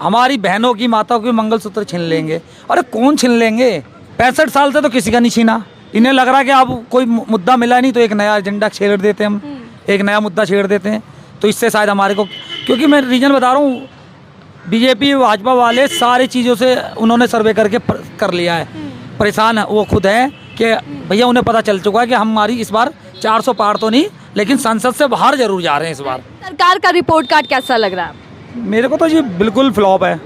हमारी बहनों की माताओं के मंगलसूत्र छीन लेंगे। अरे कौन छीन लेंगे? 65 साल से तो किसी का नहीं छीना। इन्हें लग रहा है कि अब कोई मुद्दा मिला नहीं तो एक नया एजेंडा छेड़ देते हैं, हम एक नया मुद्दा छेड़ देते हैं। तो इससे शायद हमारे को, क्योंकि मैं रीजन बता रहा हूँ, बीजेपी भाजपा वाले सारी चीज़ों से उन्होंने सर्वे करके कर लिया है। परेशान है वो खुद है कि भैया उन्हें पता चल चुका है कि हमारी इस बार 400 पार तो नहीं, लेकिन संसद से बाहर जरूर जा रहे हैं इस बार। सरकार का रिपोर्ट कार्ड कैसा लग रहा है? मेरे को तो ये बिल्कुल फ्लॉप है,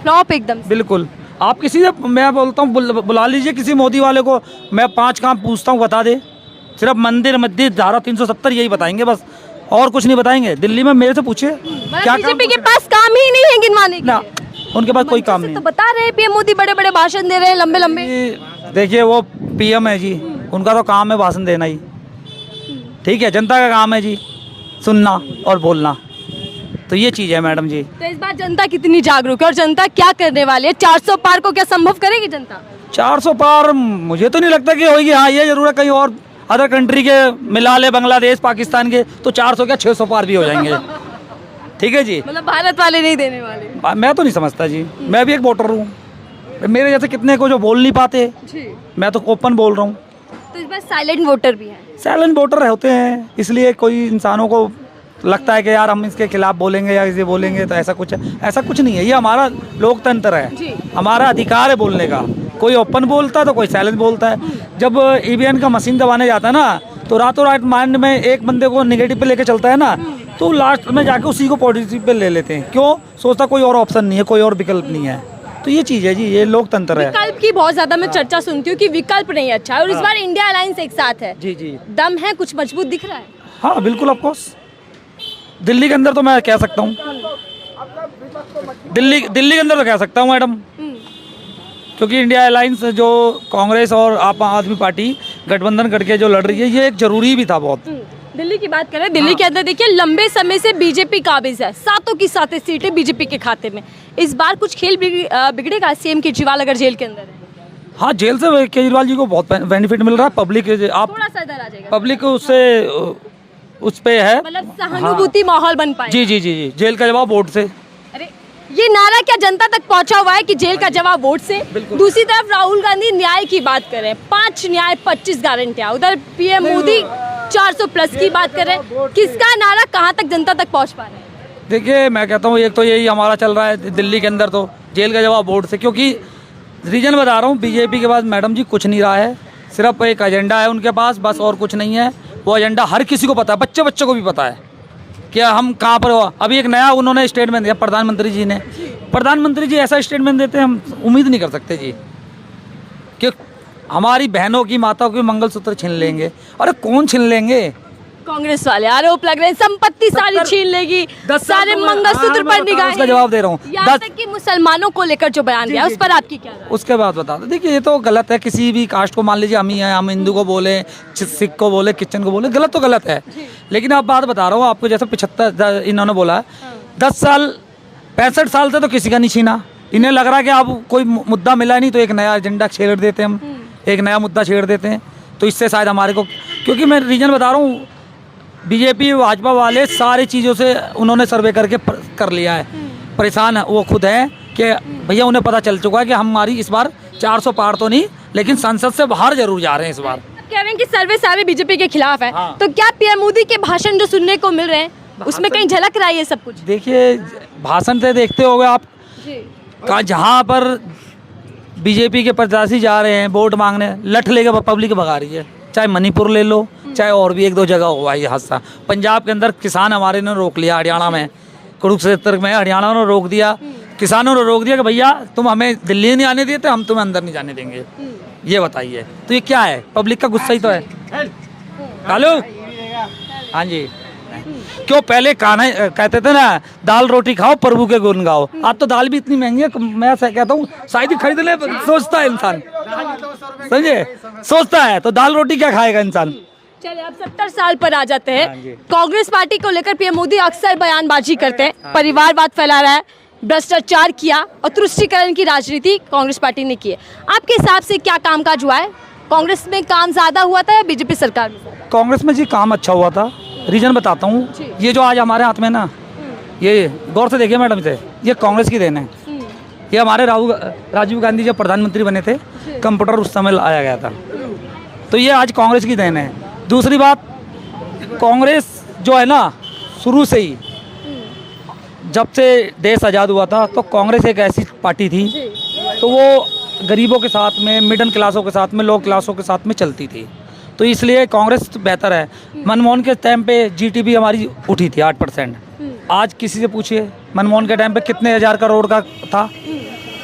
फ्लॉप एकदम से। बिल्कुल। आप किसी से, मैं बोलता हूँ बुला लीजिए किसी मोदी वाले को, मैं 5 काम पूछता हूँ बता दे। सिर्फ मंदिर मस्जिद धारा 370 यही बताएंगे बस, और कुछ नहीं बताएंगे। दिल्ली में मेरे से पूछिए क्या बीजेपी के पास काम ही नहीं है गिनवाने के ना, लिए। उनके पास कोई काम नहीं तो बता रहे हैं पीएम मोदी बड़े बड़े भाषण दे रहे हैं, लंबे लंबे। देखिए वो पीएम है जी, उनका तो काम है भाषण देना ही, ठीक है। जनता का काम है जी सुनना और बोलना, तो ये चीज़ है मैडम जी। तो इस बार जनता कितनी जागरूक है और जनता क्या करने वाली है? 400 पार को क्या संभव करेगी जनता? 400 पार मुझे तो नहीं लगता कि होगी। हाँ ये जरूर है कहीं और अदर कंट्री के मिला ले, बांग्लादेश पाकिस्तान के, तो 400 क्या 600 पार भी हो जाएंगे। ठीक है जी, मतलब भारत वाले नहीं देने वाले। मैं तो नहीं समझता जी, मैं भी एक वोटर हूँ। मेरे जैसे कितने को जो बोल नहीं पाते, मैं तो ओपन बोल रहा हूँ। तो इस बार साइलेंट वोटर भी है। साइलेंट वोटर होते हैं, इसलिए कोई इंसानों को लगता है कि यार हम इसके खिलाफ बोलेंगे या इसे बोलेंगे तो ऐसा कुछ है। ऐसा कुछ नहीं है, ये हमारा लोकतंत्र है, हमारा अधिकार है बोलने का। कोई ओपन बोलता है तो कोई साइलेंट बोलता है। जब ईवीएम का मशीन दबाने जाता है ना, तो रातों रात माइंड में एक बंदे को नेगेटिव पे लेके चलता है ना, तो लास्ट में जाके उसी को पॉजिटिव पे ले लेते हैं। क्यों? सोचता कोई और ऑप्शन नहीं है, कोई और विकल्प नहीं है। तो ये चीज़ है जी, ये लोकतंत्र है। विकल्प की बहुत ज्यादा मैं चर्चा सुनती हूँ कि विकल्प नहीं अच्छा है, और इस बार इंडिया अलायंस एक साथ है। जी जी, दम है, कुछ मजबूत दिख रहा है। हाँ बिल्कुल, ऑफ कोर्स। दिल्ली के अंदर तो मैं कह सकता हूँ, दिल्ली के अंदर तो कह सकता हूँ मैडम, क्योंकि इंडिया अलायंस जो कांग्रेस और आम आदमी पार्टी गठबंधन करके जो लड़ रही है, ये एक जरूरी भी था बहुत। दिल्ली की बात करें, दिल्ली के अंदर देखिए लंबे समय से बीजेपी काबिज है, सातों की सातों सीटें बीजेपी के खाते में। इस बार कुछ खेल बिगड़ेगा सीएम केजरीवाल अगर जेल के अंदर है? हाँ, जेल से केजरीवाल जी को बहुत बेनिफिट मिल रहा है। पब्लिक आप थोड़ा सा इधर आ जाएगा, पब्लिक उससे उस पे है, मतलब सहानुभूति माहौल बन पाए। जी जी जी जी, जेल का जवाब वोट से। अरे ये नारा क्या जनता तक पहुंचा हुआ है कि जेल का जवाब वोट से? दूसरी तरफ राहुल गांधी न्याय की बात करें, 5 न्याय 25 गारंटियां, उधर पीएम मोदी 400 प्लस की बात कर रहे हैं। किसका नारा कहां तक जनता तक पहुंच पा रहा है? देखिए मैं कहता हूँ, एक तो यही हमारा चल रहा है दिल्ली के अंदर, तो जेल का जवाब वोट से। क्योंकि रीजन बता रहा हूँ, बीजेपी के पास मैडम जी कुछ नहीं रहा है, सिर्फ एक एजेंडा है उनके पास, बस, और कुछ नहीं है। वो एजेंडा हर किसी को पता है, बच्चे को भी पता है कि हम कहाँ पर हो। अभी एक नया उन्होंने स्टेटमेंट दिया प्रधानमंत्री जी ने। प्रधानमंत्री जी ऐसा स्टेटमेंट देते हैं, हम उम्मीद नहीं कर सकते जी कि हमारी बहनों की माताओं के मंगलसूत्र छीन लेंगे। अरे कौन छीन लेंगे? कांग्रेस वाले आरोप लग रहे हैं संपत्ति सारी छीन लेगी, सारे मंगलसूत्र पर निगाहें। उसका जवाब दे रहा हूँ। यहाँ तक कि मुसलमानों को लेकर जो बयान दिया उस पर आपकी क्या राय है? उसके बाद बता दो। देखिए ये तो गलत है, किसी भी कास्ट को मान लीजिए हम ही हैं, हम हिंदू को बोले, सिख को बोले, क्रिश्चियन को बोले, गलत तो गलत है। लेकिन आप बात बता रहा हूँ आपको, जैसे 75 इन्होंने बोला, 10 साल 65 साल से तो किसी का नहीं छीना। इन्हें लग रहा है कि अब कोई मुद्दा मिला नहीं तो एक नया एजेंडा छेड़ देते हैं, हम एक नया मुद्दा छेड़ देते हैं। तो इससे शायद हमारे को, क्योंकि मैं रीजन बता रहा हूँ, बीजेपी भाजपा वाले सारी चीज़ों से उन्होंने सर्वे करके कर लिया है। परेशान है वो खुद है कि भैया उन्हें पता चल चुका है कि हमारी इस बार 400 पार तो नहीं, लेकिन संसद से बाहर जरूर जा रहे हैं इस बार। कह रहे हैं कि सर्वे सारे बीजेपी के खिलाफ है। हाँ। तो क्या पीएम मोदी के भाषण जो सुनने को मिल रहे हैं उसमें कहीं झलक रहा है ये सब कुछ? देखिए भाषण से देखते होंगे आप, जहाँ पर बीजेपी के प्रत्याशी जा रहे हैं वोट मांगने, लठ लेकर पब्लिक भगा रही है। चाहे मणिपुर ले लो, चाहे और भी 1-2 जगह हुआ ये हादसा। पंजाब के अंदर किसान हमारे ने रोक लिया, हरियाणा में कुरुक्षेत्र में हरियाणा ने रोक दिया, किसानों ने रोक दिया कि भैया तुम हमें दिल्ली नहीं आने देते, हम तुम्हें अंदर नहीं जाने देंगे। ये बताइए, तो ये क्या है? पब्लिक का गुस्सा ही तो है। हेलो, हाँ जी, क्यों पहले खाना कहते थे ना, दाल रोटी खाओ प्रभु के गुण गाओ। आज तो दाल भी इतनी महंगी है, मैं कहता हूँ शायद ही खरीद ले, सोचता है इंसान, समझे, सोचता है तो दाल रोटी क्या खाएगा इंसान। चलिए अब 70 साल पर आ जाते हैं। कांग्रेस पार्टी को लेकर पीएम मोदी अक्सर बयानबाजी करते हैं, परिवारवाद फैला रहा है, भ्रष्टाचार किया और तुष्टीकरण की राजनीति कांग्रेस पार्टी ने की है। आपके हिसाब से क्या कामकाज हुआ है? कांग्रेस में काम ज्यादा हुआ था या बीजेपी सरकार में? कांग्रेस में जी काम अच्छा हुआ था। रीजन बताता हूँ, ये जो आज हमारे हाथ में ना, ये गौर से देखिए मैडम, इसे ये कांग्रेस की देन है। ये हमारे राजीव गांधी जब प्रधानमंत्री बने थे, कंप्यूटर उस समय लाया गया था, तो ये आज कांग्रेस की देन है। दूसरी बात, कांग्रेस जो है ना, शुरू से ही जब से देश आज़ाद हुआ था, तो कांग्रेस एक ऐसी पार्टी थी तो वो गरीबों के साथ में, मिडिल क्लासों के साथ में, लो क्लासों के साथ में चलती थी, तो इसलिए कांग्रेस बेहतर है। मनमोहन के टाइम पे जीडीपी हमारी उठी थी 8%। आज किसी से पूछिए मनमोहन के टाइम पे कितने हज़ार करोड़ का था,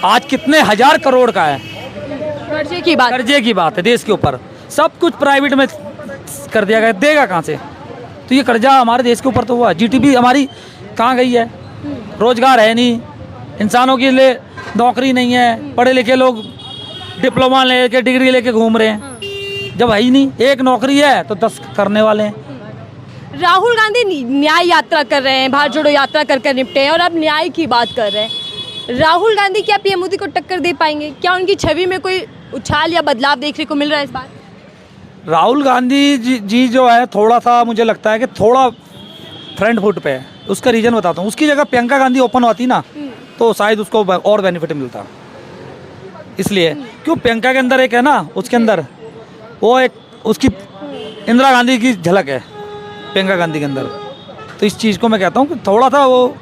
आज कितने हज़ार करोड़ का है। कर्जे की बात है देश के ऊपर, सब कुछ प्राइवेट में कर दिया गया, देगा कहाँ से? तो ये कर्जा हमारे देश के ऊपर तो हुआ। जीडीपी हमारी कहाँ गई है? रोजगार है नहीं, इंसानों के लिए नौकरी नहीं है, पढ़े लिखे लोग डिप्लोमा लेके, डिग्री लेके घूम रहे हैं, जब है ही नहीं। एक नौकरी है तो 10 करने वाले हैं। राहुल गांधी न्याय यात्रा कर रहे हैं, भारत जोड़ो यात्रा कर निपटे हैं, और अब न्याय की बात कर रहे हैं। राहुल गांधी क्या पीएम मोदी को टक्कर दे पाएंगे? क्या उनकी छवि में कोई उछाल या बदलाव देखने को मिल रहा है इस बार? राहुल गांधी जी जो है, थोड़ा सा मुझे लगता है कि थोड़ा फ्रंट फुट पे है। उसका रीज़न बताता हूँ। उसकी जगह प्रियंका गांधी ओपन होती ना, तो शायद उसको और बेनिफिट मिलता। इसलिए क्यों, प्रियंका के अंदर एक है ना, उसके अंदर वो एक उसकी इंदिरा गांधी की झलक है प्रियंका गांधी के अंदर, तो इस चीज़ को मैं कहता हूँ कि थोड़ा सा वो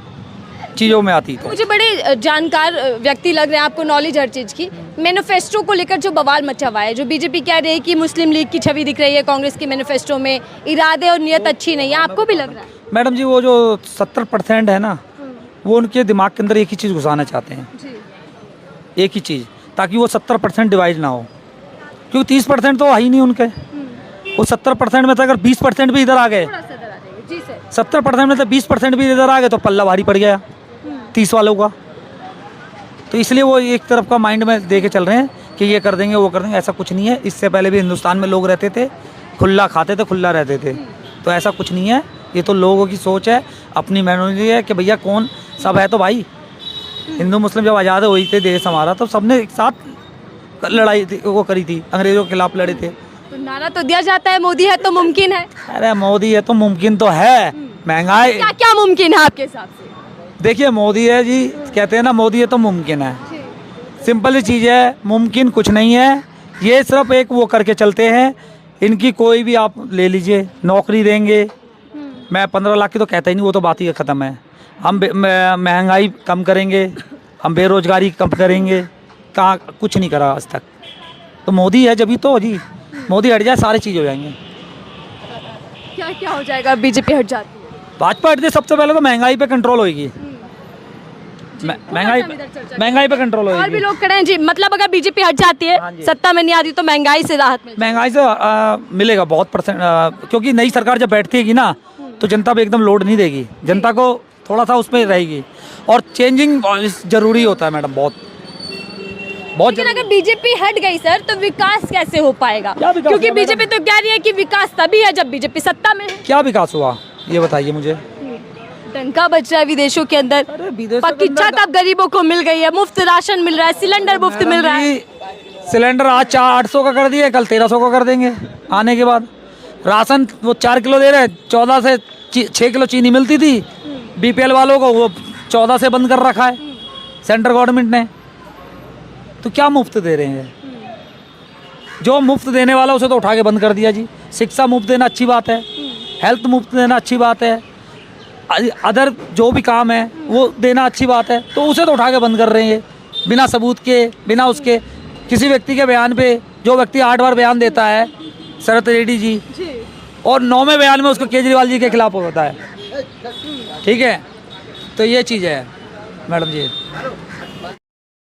चीज़ों में आती। तो मुझे बड़े जानकार व्यक्ति लग रहे हैं, आपको नॉलेज हर चीज़ की। मैनिफेस्टो को लेकर जो बवाल मचा हुआ है, जो बीजेपी कह रही है कि मुस्लिम लीग की छवि दिख रही है कांग्रेस के मैनिफेस्टो में, इरादे और नियत अच्छी नहीं है, आपको भी लग रहा है? मैडम जी, वो जो 70% है ना, वो उनके दिमाग के अंदर एक ही चीज़ घुसाना चाहते हैं, एक ही चीज़, ताकि वो 70% डिवाइड ना हो, क्योंकि 30% तो है ही नहीं उनके। वो 70% में से अगर 20% भी इधर आ गए, 70% में से 20% भी इधर आ गए, तो पल्ला भारी पड़ गया 30 वालों का। तो इसलिए वो एक तरफ का माइंड में दे के चल रहे हैं कि ये कर देंगे, वो कर देंगे। ऐसा कुछ नहीं है। इससे पहले भी हिंदुस्तान में लोग रहते थे, खुला खाते थे, खुला रहते थे, तो ऐसा कुछ नहीं है। ये तो लोगों की सोच है, अपनी मेमोरी है कि भैया कौन सब है। तो भाई हिंदू मुस्लिम जब आज़ाद हुई थे देश हमारा, तो सबने एक साथ लड़ाई वो करी थी, अंग्रेज़ों के खिलाफ लड़े थे। तो नारा तो दिया जाता है, मोदी है तो मुमकिन है। अरे मोदी है तो मुमकिन तो है। महंगाई क्या क्या मुमकिन है आपके हिसाब से? देखिए, मोदी है जी, कहते हैं ना मोदी है तो मुमकिन है। सिंपल सी चीज़ है, मुमकिन कुछ नहीं है। ये सिर्फ एक वो करके चलते हैं। इनकी कोई भी आप ले लीजिए, नौकरी देंगे, मैं 15 लाख की तो कहता ही नहीं, वो तो बात ही ख़त्म है। हम महंगाई कम करेंगे, हम बेरोजगारी कम करेंगे, कहाँ कुछ नहीं करा आज तक। तो मोदी है जब ही तो जी, मोदी हट जाए सारी चीज़ हो जाएंगे। क्या क्या हो जाएगा बीजेपी हट जाती है? भाजपा हट जाए, सबसे पहले तो महंगाई पे कंट्रोल होगी। महंगाई पे कंट्रोल होगी। और भी लोग खड़े हैं जी, मतलब अगर बीजेपी हट जाती है, सत्ता में नहीं आती, तो महंगाई से राहत मिलेगी? महंगाई से मिलेगा बहुत %, क्योंकि नई सरकार जब बैठती है ना, तो जनता पे एकदम लोड नहीं देगी, जनता को थोड़ा सा उसमें रहेगी। और चेंजिंग जरूरी होता है मैडम, बहुत। लेकिन अगर बीजेपी हट गई सर, तो विकास कैसे हो पाएगा? क्योंकि बीजेपी तो कह रही है कि विकास तभी है जब बीजेपी सत्ता में है। क्या विकास हुआ ये बताइए मुझे। डंका बज रहा है विदेशों के अंदर, पक्की छत अब गरीबों को मिल गई है, मुफ्त राशन मिल रहा है, सिलेंडर मुफ्त मिल रहा है। सिलेंडर आज 800 का कर दिए, कल 1300 का कर देंगे आने के बाद। राशन वो 4 किलो दे रहे हैं, 14 से 6 किलो चीनी मिलती थी बीपीएल वालों को, वो 14 से बंद कर रखा है सेंट्रल गवर्नमेंट ने। तो क्या मुफ्त दे रहे हैं? जो मुफ्त देने वाला उसे तो उठा के बंद कर दिया जी। शिक्षा मुफ्त देना अच्छी बात है, हेल्थ मुफ्त देना अच्छी बात है, अदर जो भी काम है वो देना अच्छी बात है, तो उसे तो उठा के बंद कर रहे हैं बिना सबूत के, बिना उसके। किसी व्यक्ति के बयान पे जो व्यक्ति 8 बार बयान देता है, शरद रेड्डी जी, और 9वें बयान में उसको केजरीवाल जी के खिलाफ होता है, ठीक है। तो ये चीज़ है मैडम जी।